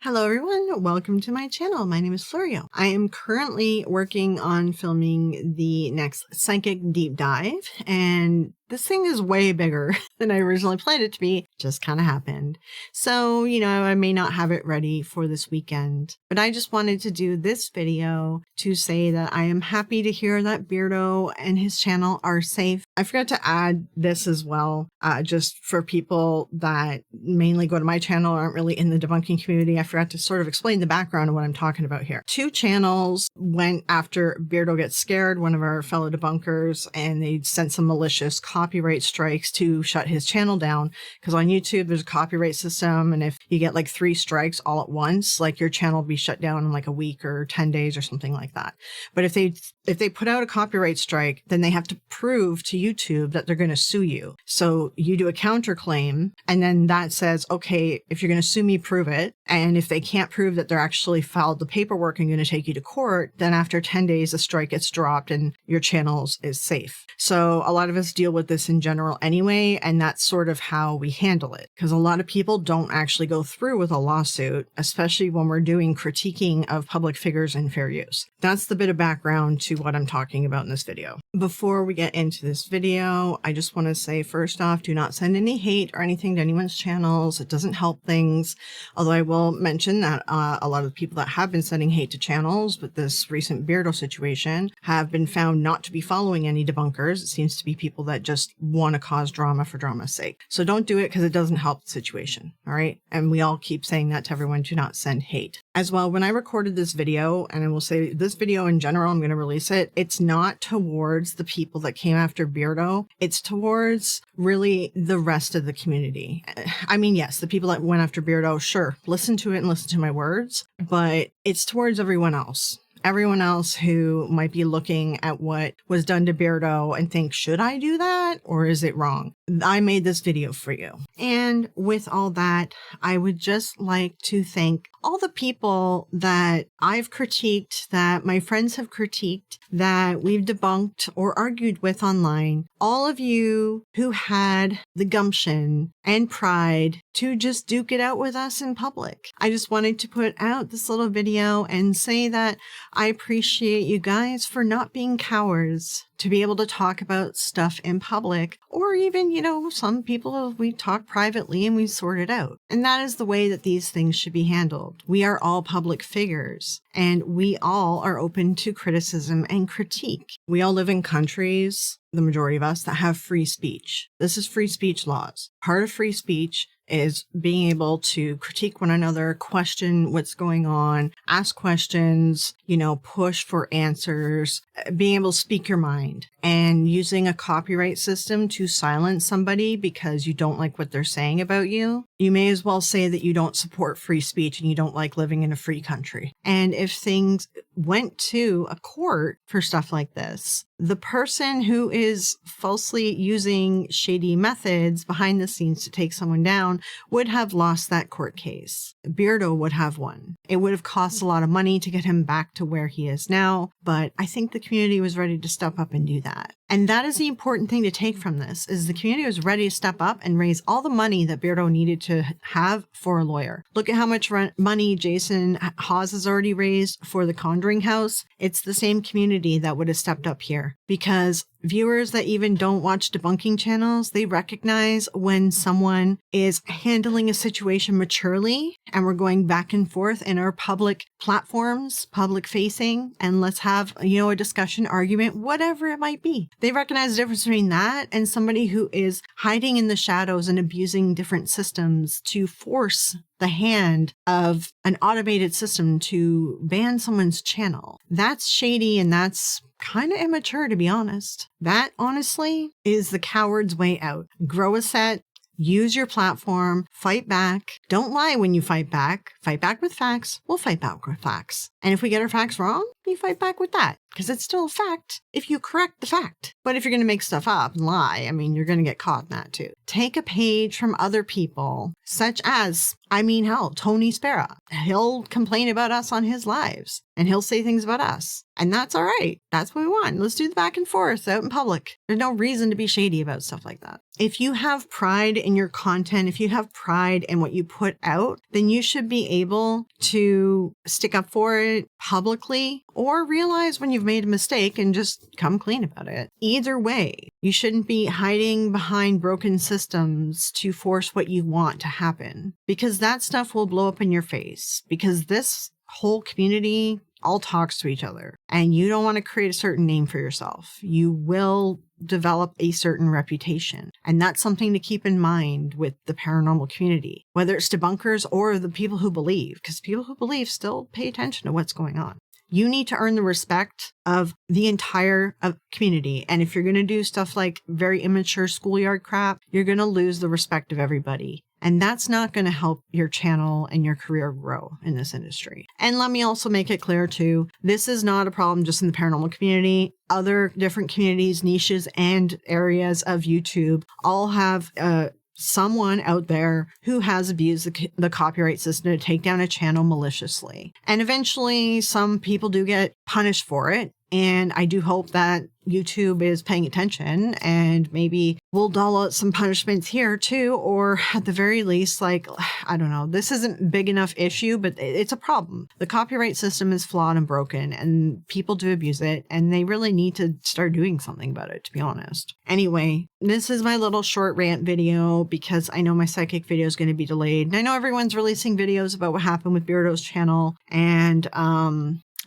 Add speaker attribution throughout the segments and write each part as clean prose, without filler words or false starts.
Speaker 1: Hello everyone, welcome to my channel. My name is Florio. I am currently working on filming the next psychic deep dive, and this thing is way bigger than I originally planned it to be. Just kind of happened. So, I may not have it ready for this weekend, but I just wanted to do this video to say that I am happy to hear that Beardo and his channel are safe. I forgot to add this as well, just for people that mainly go to my channel, aren't really in the debunking community. I forgot to sort of explain the background of what I'm talking about here. 2 channels went after Beardo Gets Scared, one of our fellow debunkers, and they sent some malicious copyright strikes to shut his channel down, because on YouTube there's a copyright system, and if you get like 3 strikes all at once, like your channel will be shut down in like a week or 10 days or something like that. But if they put out a copyright strike, then they have to prove to YouTube that they're going to sue you. So you do a counterclaim, and then that says, okay, if you're going to sue me, prove it. And if they can't prove that they're actually filed the paperwork and going to take you to court, then after 10 days, the strike gets dropped and your channel is safe. So a lot of us deal with this in general anyway, and that's sort of how we handle it. Because a lot of people don't actually go through with a lawsuit, especially when we're doing critiquing of public figures and fair use. That's the bit of background to what I'm talking about in this video. Before we get into this video, I just want to say, first off, do not send any hate or anything to anyone's channels. It doesn't help things. Although I will mention that a lot of the people that have been sending hate to channels with this recent Beardo situation have been found not to be following any debunkers. It seems to be people that just want to cause drama for drama's sake. So don't do it, because it doesn't help the situation. All right. And we all keep saying that to everyone, do not send hate. As well, when I recorded this video, and I will say this video in general, I'm going to release it, it's not towards the people that came after Beardo. It's towards really the rest of the community. I mean, yes, the people that went after Beardo, sure, listen to it and listen to my words, but it's towards everyone else. Everyone else who might be looking at what was done to Beardo and think, should I do that or is it wrong? I made this video for you. And with all that, I would just like to thank all the people that I've critiqued, that my friends have critiqued, that we've debunked or argued with online. All of you who had the gumption and pride to just duke it out with us in public. I just wanted to put out this little video and say that I appreciate you guys for not being cowards, to be able to talk about stuff in public, or even, some people, we talk privately and we sort it out. And that is the way that these things should be handled. We are all public figures, and we all are open to criticism and critique. We all live in countries, the majority of us, that have free speech. This is free speech laws. Part of free speech is being able to critique one another, question what's going on, ask questions, push for answers, being able to speak your mind. And using a copyright system to silence somebody because you don't like what they're saying about you, you may as well say that you don't support free speech and you don't like living in a free country. And if things went to a court for stuff like this, the person who is falsely using shady methods behind the scenes to take someone down would have lost that court case. Beardo would have won. It would have cost a lot of money to get him back to where he is now, but I think the community was ready to step up and do that. And that is the important thing to take from this, is the community was ready to step up and raise all the money that Beardo needed to have for a lawyer. Look at how much money Jason Hawes has already raised for the Conjuring House. It's the same community that would have stepped up here, because viewers that even don't watch debunking channels, they recognize when someone is handling a situation maturely and we're going back and forth in our public platforms, public facing, and let's have, a discussion, argument, whatever it might be. They recognize the difference between that and somebody who is hiding in the shadows and abusing different systems to force the hand of an automated system to ban someone's channel. That's shady, and that's kind of immature, to be honest. That, honestly, is the coward's way out. Grow a set. Use your platform, fight back. Don't lie when you fight back. Fight back with facts. We'll fight back with facts. And if we get our facts wrong, you fight back with that because it's still a fact if you correct the fact. But if you're going to make stuff up and lie, I mean, you're going to get caught in that too. Take a page from other people, such as, hell, Tony Spera. He'll complain about us on his lives and he'll say things about us. And that's all right. That's what we want. Let's do the back and forth out in public. There's no reason to be shady about stuff like that. If you have pride in your content, if you have pride in what you put out, then you should be able to stick up for it publicly or realize when you've made a mistake and just come clean about it. Either way, you shouldn't be hiding behind broken systems to force what you want to happen, because that stuff will blow up in your face, because this whole community all talks to each other and you don't want to create a certain name for yourself. You will develop a certain reputation. And that's something to keep in mind with the paranormal community, whether it's debunkers or the people who believe, because people who believe still pay attention to what's going on. You need to earn the respect of the entire community. And if you're going to do stuff like very immature schoolyard crap, you're going to lose the respect of everybody. And that's not going to help your channel and your career grow in this industry. And let me also make it clear too, this is not a problem just in the paranormal community. Other different communities, niches, and areas of YouTube all have someone out there who has abused the copyright system to take down a channel maliciously. And eventually some people do get punished for it. And I do hope that YouTube is paying attention and maybe we'll doll out some punishments here too, or at the very least, like, I don't know, this isn't a big enough issue, but it's a problem. The copyright system is flawed and broken and people do abuse it and they really need to start doing something about it, to be honest. Anyway, this is my little short rant video because I know my psychic video is going to be delayed. And I know everyone's releasing videos about what happened with Beardo's channel. And,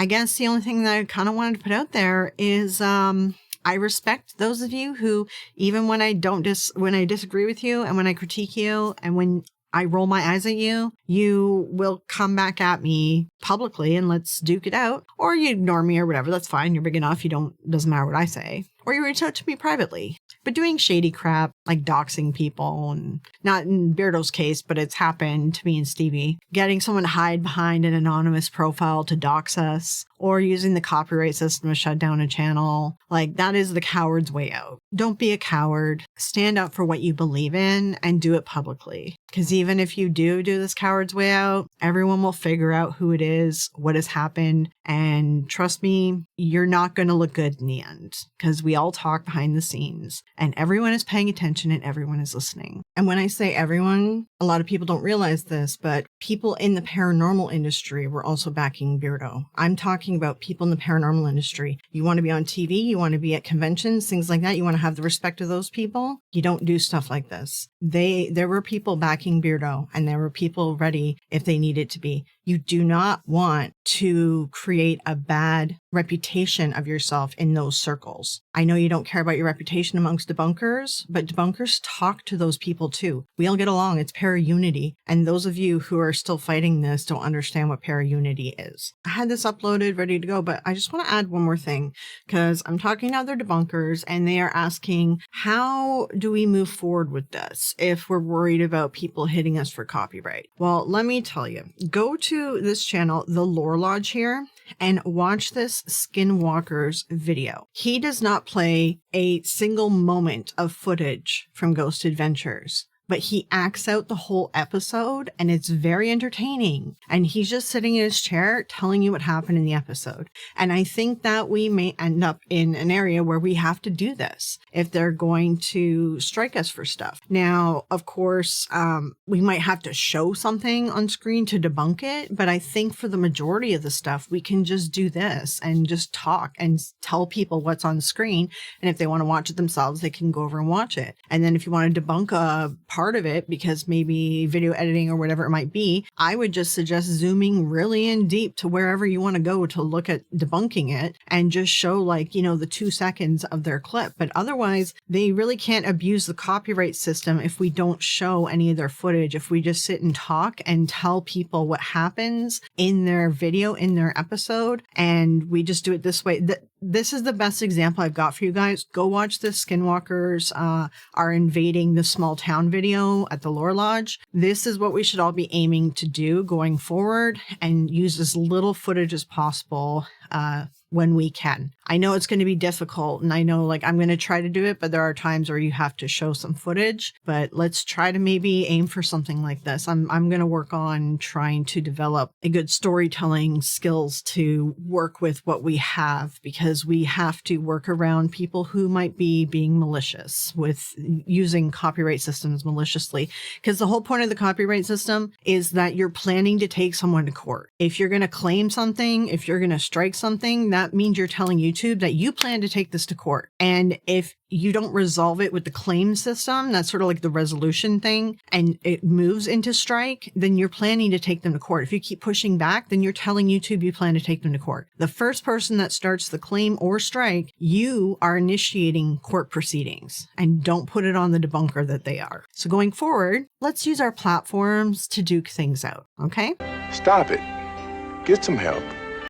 Speaker 1: I guess the only thing that I kind of wanted to put out there is I respect those of you who, even when I when I disagree with you and when I critique you and when I roll my eyes at you, you will come back at me publicly and let's duke it out. Or you ignore me or whatever. That's fine. You're big enough. Doesn't matter what I say. Or you reach out to me privately. But doing shady crap like doxing people, and not in Beardo's case, but it's happened to me and Stevie, getting someone to hide behind an anonymous profile to dox us, or using the copyright system to shut down a channel, like that is the coward's way out. Don't be a coward. Stand up for what you believe in and do it publicly. Because even if you do this coward's way out, everyone will figure out who it is, what has happened, and trust me, you're not going to look good in the end, because we all talk behind the scenes and everyone is paying attention and everyone is listening. And when I say everyone, a lot of people don't realize this, but people in the paranormal industry were also backing Beardo. I'm talking about people in the paranormal industry. You want to be on TV, you want to be at conventions, things like that. You want to have the respect of those people. You don't do stuff like this. There were people backing Beardo and there were people ready if they needed to be. You do not want to create a bad reputation of yourself in those circles. I know you don't care about your reputation amongst debunkers, but debunkers talk to those people too. We all get along. It's para-unity. And those of you who are still fighting this don't understand what para-unity is. I had this uploaded, ready to go, but I just want to add one more thing because I'm talking to other debunkers and they are asking, how do we move forward with this if we're worried about people hitting us for copyright? Well, let me tell you, go to this channel, The Lore Lodge here, and watch this Skinwalker's video. He does not play a single moment of footage from Ghost Adventures, but he acts out the whole episode and it's very entertaining. And he's just sitting in his chair telling you what happened in the episode. And I think that we may end up in an area where we have to do this if they're going to strike us for stuff. Now, of course, we might have to show something on screen to debunk it, but I think for the majority of the stuff, we can just do this and just talk and tell people what's on screen. And if they want to watch it themselves, they can go over and watch it. And then if you want to debunk a part of it, because maybe video editing or whatever it might be, I would just suggest zooming really in deep to wherever you want to go to look at debunking it and just show the 2 seconds of their clip. But otherwise, they really can't abuse the copyright system if we don't show any of their footage, if we just sit and talk and tell people what happens in their video, in their episode, and we just do it this way. This is the best example I've got for you guys. Go watch the Skinwalkers are invading the small town video at the Lore Lodge. This is what we should all be aiming to do going forward, and use as little footage as possible when we can. I know it's going to be difficult, and I know like I'm going to try to do it, but there are times where you have to show some footage. But let's try to maybe aim for something like this. I'm going to work on trying to develop a good storytelling skills to work with what we have, because we have to work around people who might be being malicious with using copyright systems maliciously. Because the whole point of the copyright system is that you're planning to take someone to court. If you're going to claim something, if you're going to strike something, that means you're telling YouTube that you plan to take this to court. And if you don't resolve it with the claim system, that's sort of like the resolution thing, and it moves into strike, then you're planning to take them to court. If you keep pushing back, then you're telling YouTube you plan to take them to court. The first person that starts the claim or strike, you are initiating court proceedings, and don't put it on the debunker that they are. So going forward, let's use our platforms to duke things out, okay?
Speaker 2: Stop it. Get some help.